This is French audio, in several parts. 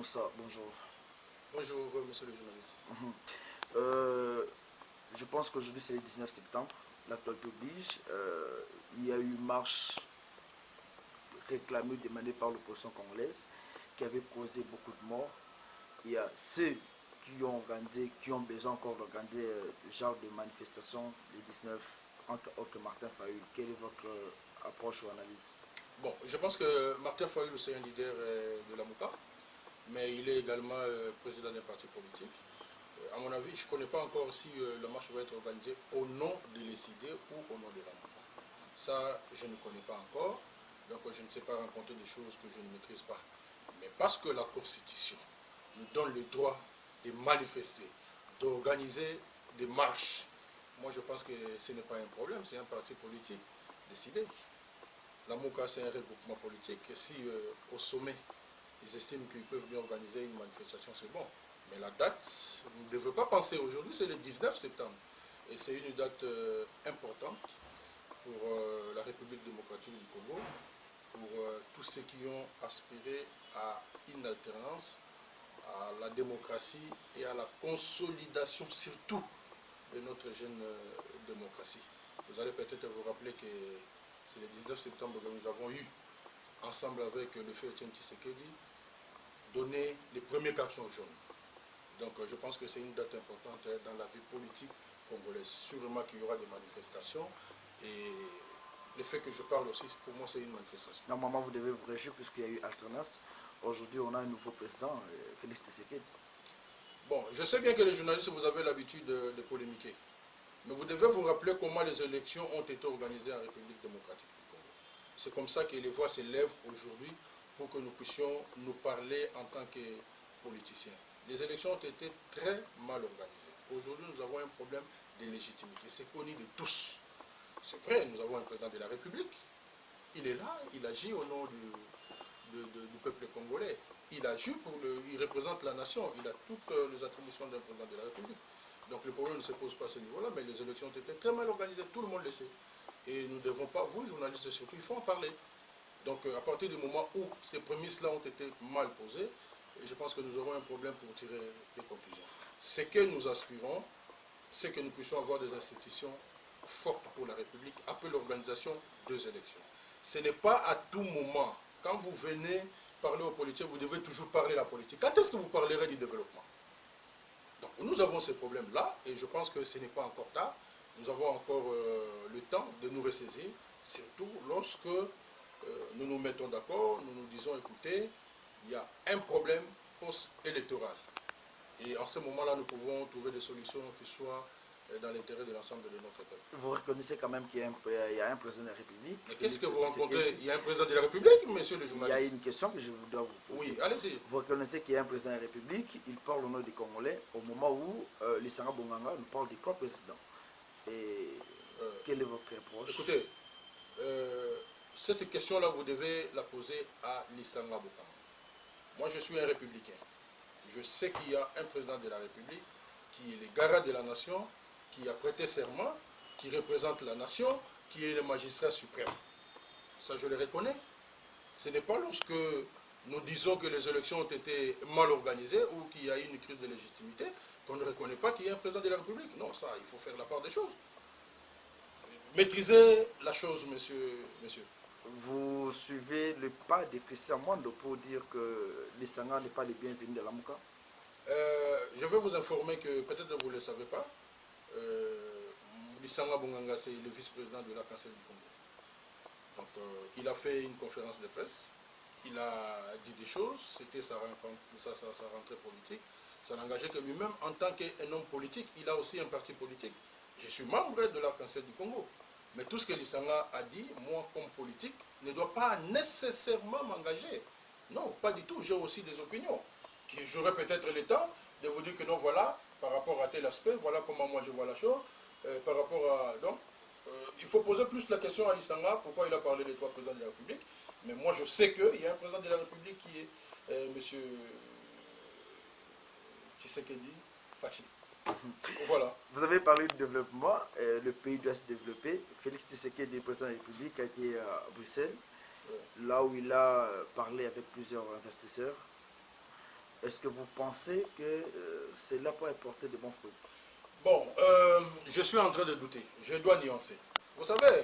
Moussa, bonjour. Bonjour, monsieur le journaliste. Je pense qu'aujourd'hui c'est le 19 septembre, l'actualité oblige. Il y a eu une marche réclamée, demandée par l'opposition congolaise, qui avait causé beaucoup de morts. Il y a ceux qui ont organisé, qui ont besoin encore d'organiser ce genre de manifestation le 19, entre autres Martin Fayulu. Quelle est votre approche ou analyse? Bon, je pense que Martin Fayulu, c'est un leader de la Mouka, mais il est également président d'un parti politique. À mon avis, je ne connais pas encore si la marche va être organisée au nom de l'ECD ou au nom de la Mouka. Ça, je ne connais pas encore, donc je ne sais pas raconter des choses que je ne maîtrise pas. Mais parce que la Constitution nous donne le droit de manifester, d'organiser des marches, moi je pense que ce n'est pas un problème, c'est un parti politique décidé. La Mouka, c'est un regroupement politique. Si au sommet, ils estiment qu'ils peuvent bien organiser une manifestation, c'est bon. Mais la date, vous ne devez pas penser aujourd'hui, c'est le 19 septembre. Et c'est une date importante pour la République démocratique du Congo, pour tous ceux qui ont aspiré à une alternance, à la démocratie et à la consolidation surtout de notre jeune démocratie. Vous allez peut-être vous rappeler que c'est le 19 septembre que nous avons eu, ensemble avec le feu Etienne Tshisekedi, donné les premiers cartons jaunes. Donc je pense que c'est une date importante dans la vie politique congolaise. Sûrement qu'il y aura des manifestations et le fait que je parle aussi, pour moi c'est une manifestation. Normalement, vous devez vous réjouir puisqu'il y a eu alternance. Aujourd'hui, on a un nouveau président, Félix Tshisekedi. Bon, je sais bien que les journalistes, vous avez l'habitude de polémiquer. Mais vous devez vous rappeler comment les élections ont été organisées en République démocratique du Congo. C'est comme ça que les voix s'élèvent aujourd'hui pour que nous puissions nous parler en tant que politiciens. Les élections ont été très mal organisées. Aujourd'hui, nous avons un problème de légitimité. C'est connu de tous. C'est vrai, nous avons un président de la République. Il est là, il agit au nom du peuple congolais. Il agit il représente la nation. Il a toutes les attributions d'un président de la République. Donc le problème ne se pose pas à ce niveau-là, mais les élections ont été très mal organisées, tout le monde le sait. Et nous ne devons pas, vous journalistes surtout, il faut en parler. Donc à partir du moment où ces prémices-là ont été mal posées, je pense que nous aurons un problème pour tirer des conclusions. Ce que nous aspirons, c'est que nous puissions avoir des institutions fortes pour la République après l'organisation des élections. Ce n'est pas à tout moment, quand vous venez parler aux politiciens, vous devez toujours parler la politique. Quand est-ce que vous parlerez du développement? Donc nous avons ces problèmes-là et je pense que ce n'est pas encore tard. Nous avons encore le temps de nous ressaisir, surtout lorsque nous nous mettons d'accord, nous nous disons, écoutez, il y a un problème post-électoral. Et en ce moment-là, nous pouvons trouver des solutions qui soient dans l'intérêt de l'ensemble de notre peuple. Vous reconnaissez quand même qu'il y a un président de la République. Mais qu'est-ce que vous rencontrez? Il y a un président de la République, monsieur le journaliste? Il y a une question que je dois vous poser. Oui, allez-y. Vous reconnaissez qu'il y a un président de la République, il parle au nom des Congolais, au moment où les Sanga Bonganga nous parlent des trois présidents. Et quel est votre reproche? Écoutez, cette question-là, vous devez la poser à Lissanga Bokanga. Moi, je suis un républicain. Je sais qu'il y a un président de la République qui est le garant de la nation, qui a prêté serment, qui représente la nation, qui est le magistrat suprême. Ça, je le reconnais. Ce n'est pas lorsque nous disons que les élections ont été mal organisées ou qu'il y a eu une crise de légitimité qu'on ne reconnaît pas qu'il y a un président de la République. Non, ça, il faut faire la part des choses. Maîtrisez la chose, monsieur. Vous suivez le pas de Christian Mwando pour dire que les Sanga n'est pas les bienvenus de la Mouka? Je vais vous informer que peut-être vous ne le savez pas. Lissanga Bonganga, c'est le vice-président de la Cancel du Congo. Donc, il a fait une conférence de presse. Il a dit des choses. C'était sa rentrée politique. Ça n'engageait que lui-même. En tant qu'un homme politique, il a aussi un parti politique. Je suis membre de l'Arc-en-Ciel du Congo. Mais tout ce que Lissanga a dit, moi, comme politique, ne doit pas nécessairement m'engager. Non, pas du tout. J'ai aussi des opinions. J'aurai peut-être le temps de vous dire que non, voilà, par rapport à tel aspect, voilà comment moi je vois la chose. Par rapport à... Donc, il faut poser plus la question à Lissanga, pourquoi il a parlé des trois présidents de la République. Mais moi, je sais qu'il y a un président de la République qui est M. Tshisekedi Fachi. Voilà. Vous avez parlé du développement, le pays doit se développer. Félix Tshisekedi, président de la République, a été à Bruxelles, là où il a parlé avec plusieurs investisseurs. est-ce que vous pensez que cela peut apporter de bons fruits? Bon, je suis en train de douter. Je dois nuancer. Vous savez,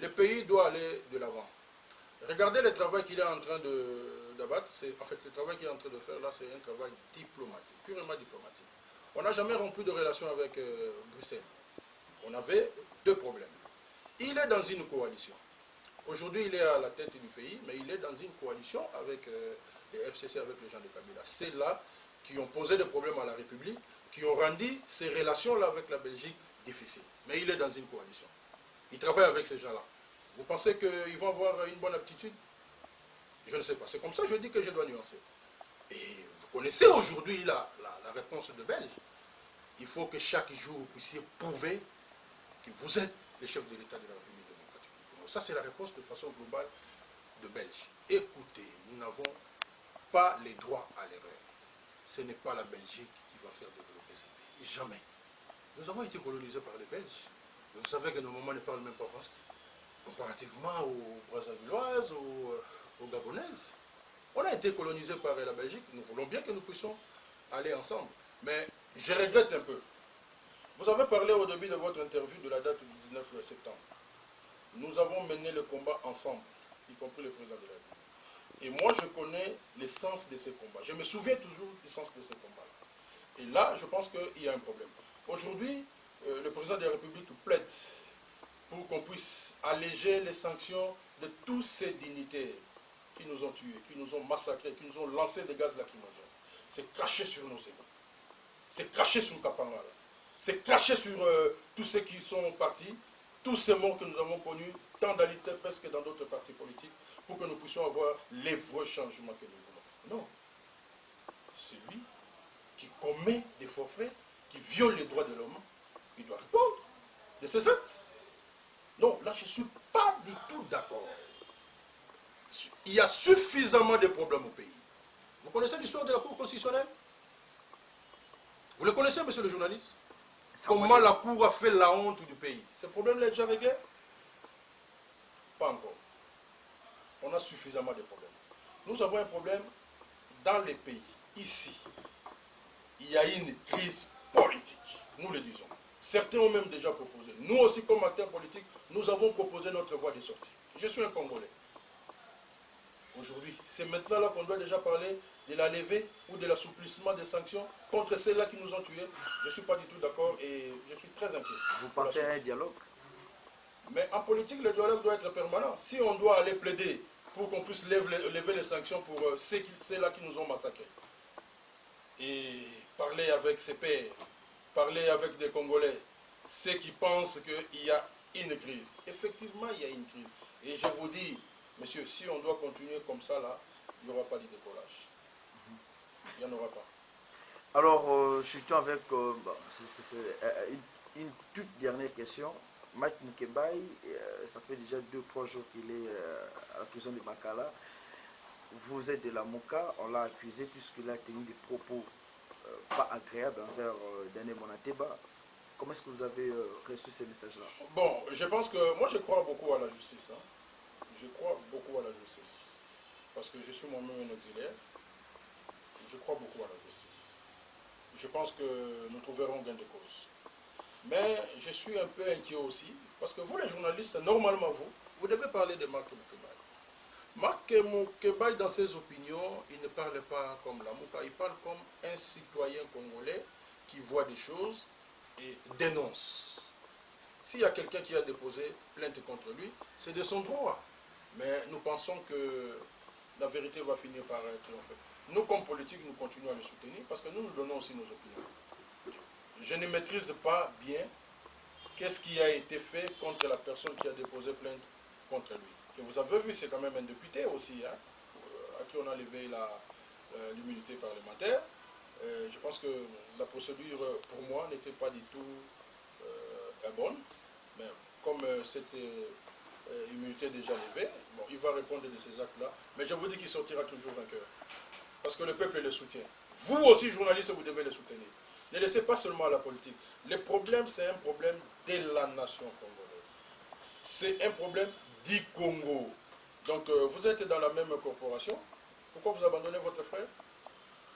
le pays doit aller de l'avant. Regardez le travail qu'il est en train d'abattre. En fait, le travail qu'il est en train de faire là, c'est un travail diplomatique, purement diplomatique. On n'a jamais rompu de relation avec Bruxelles. On avait deux problèmes. Il est dans une coalition. Aujourd'hui, il est à la tête du pays, mais il est dans une coalition avec les FCC, avec les gens de Kabila. C'est là qui ont posé des problèmes à la République, qui ont rendu ces relations-là avec la Belgique difficiles. Mais il est dans une coalition. Il travaille avec ces gens-là. Vous pensez qu'ils vont avoir une bonne aptitude? Je ne sais pas. C'est comme ça que je dis que je dois nuancer. Et vous connaissez aujourd'hui la réponse de Belge. Il faut que chaque jour vous puissiez prouver que vous êtes le chef de l'État de la République démocratique du Congo. Ça, c'est la réponse de façon globale de Belge. Écoutez, nous n'avons pas les droits à l'erreur. Ce n'est pas la Belgique qui va faire développer ce pays. Jamais. Nous avons été colonisés par les Belges. Mais vous savez que nos mamans ne parlent même pas français. Comparativement aux Brazzavilloises, aux Gabonaises. On a été colonisés par la Belgique. Nous voulons bien que nous puissions aller ensemble. Mais je regrette un peu. Vous avez parlé au début de votre interview de la date du 19 septembre. Nous avons mené le combat ensemble, y compris le président de la République. Et moi, je connais l'essence de ces combats. Je me souviens toujours du sens de ces combats-là. Et là, je pense qu'il y a un problème. Aujourd'hui, le président de la République plaide pour qu'on puisse alléger les sanctions de tous ces dignitaires qui nous ont tués, qui nous ont massacrés, qui nous ont lancé des gaz lacrymogènes. C'est craché sur nos égaux. C'est craché sur le Kapangala. C'est craché sur tous ceux qui sont partis, tous ces morts que nous avons connus, tant dans l'UTPS que dans d'autres partis politiques, pour que nous puissions avoir les vrais changements que nous voulons. Non. C'est lui qui commet des forfaits, qui viole les droits de l'homme, il doit répondre de ses actes. Non, là, je ne suis pas du tout d'accord. Il y a suffisamment de problèmes au pays. Vous connaissez l'histoire de la Cour constitutionnelle? Vous le connaissez, monsieur le journaliste? Comment la Cour a fait la honte du pays? Ce problème-là est déjà réglé? Pas encore. On a suffisamment de problèmes. Nous avons un problème dans les pays. Ici, il y a une crise politique. Nous le disons. Certains ont même déjà proposé. Nous aussi, comme acteurs politiques, nous avons proposé notre voie de sortie. Je suis un Congolais. Aujourd'hui, c'est maintenant là qu'on doit déjà parler de la levée ou de l'assouplissement des sanctions contre ceux-là qui nous ont tués. Je ne suis pas du tout d'accord et je suis très inquiet. Vous pensez à un dialogue? Mais en politique, le dialogue doit être permanent. Si on doit aller plaider pour qu'on puisse lever les sanctions pour ceux-là qui nous ont massacrés, et parler avec ses pairs, parler avec des Congolais, ceux qui pensent qu'il y a une crise. Effectivement, il y a une crise. Et je vous dis, monsieur, si on doit continuer comme ça, là, il n'y aura pas de décollage. Il n'y en aura pas. Alors, chutant avec une toute dernière question. Mike Mukebai, ça fait déjà 2-3 jours qu'il est à la prison de Makala. Vous êtes de la Mouka, on l'a accusé puisqu'il a tenu des propos pas agréables envers Daniel Monateba. Comment est-ce que vous avez reçu ces messages-là? Bon, je pense que moi je crois beaucoup à la justice. Hein. Je crois beaucoup à la justice. Parce que je suis moi-même un auxiliaire. Je crois beaucoup à la justice. Je pense que nous trouverons gain de cause. Mais je suis un peu inquiet aussi, parce que vous les journalistes, normalement vous devez parler de Marc Mukebai. Marc Mukebai, dans ses opinions, il ne parle pas comme la Mouka, il parle comme un citoyen congolais qui voit des choses et dénonce. S'il y a quelqu'un qui a déposé plainte contre lui, c'est de son droit. Mais nous pensons que la vérité va finir par triompher. Nous, comme politiques, nous continuons à le soutenir parce que nous donnons aussi nos opinions. Je ne maîtrise pas bien qu'est-ce qui a été fait contre la personne qui a déposé plainte contre lui. Et vous avez vu, c'est quand même un député aussi, hein, à qui on a levé l'immunité parlementaire. Je pense que la procédure, pour moi, n'était pas du tout bonne. Mais comme cette immunité est déjà levée, bon, il va répondre de ces actes-là. Mais je vous dis qu'il sortira toujours vainqueur. Parce que le peuple le soutient. Vous aussi, journalistes, vous devez le soutenir. Ne laissez pas seulement à la politique. Le problème, c'est un problème de la nation congolaise. C'est un problème du Congo. Donc, vous êtes dans la même corporation. Pourquoi vous abandonnez votre frère?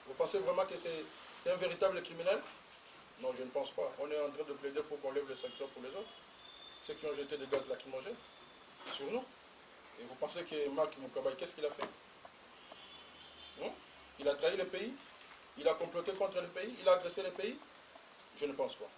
Vous pensez vraiment que c'est un véritable criminel? Non, je ne pense pas. On est en train de plaider pour qu'on lève les sanctions pour les autres. Ceux qui ont jeté des gaz lacrymogènes sur nous. Et vous pensez que Marc Moukabaye, qu'est-ce qu'il a fait? Il a trahi le pays? Il a comploté contre le pays? Il a agressé le pays? Je ne pense pas.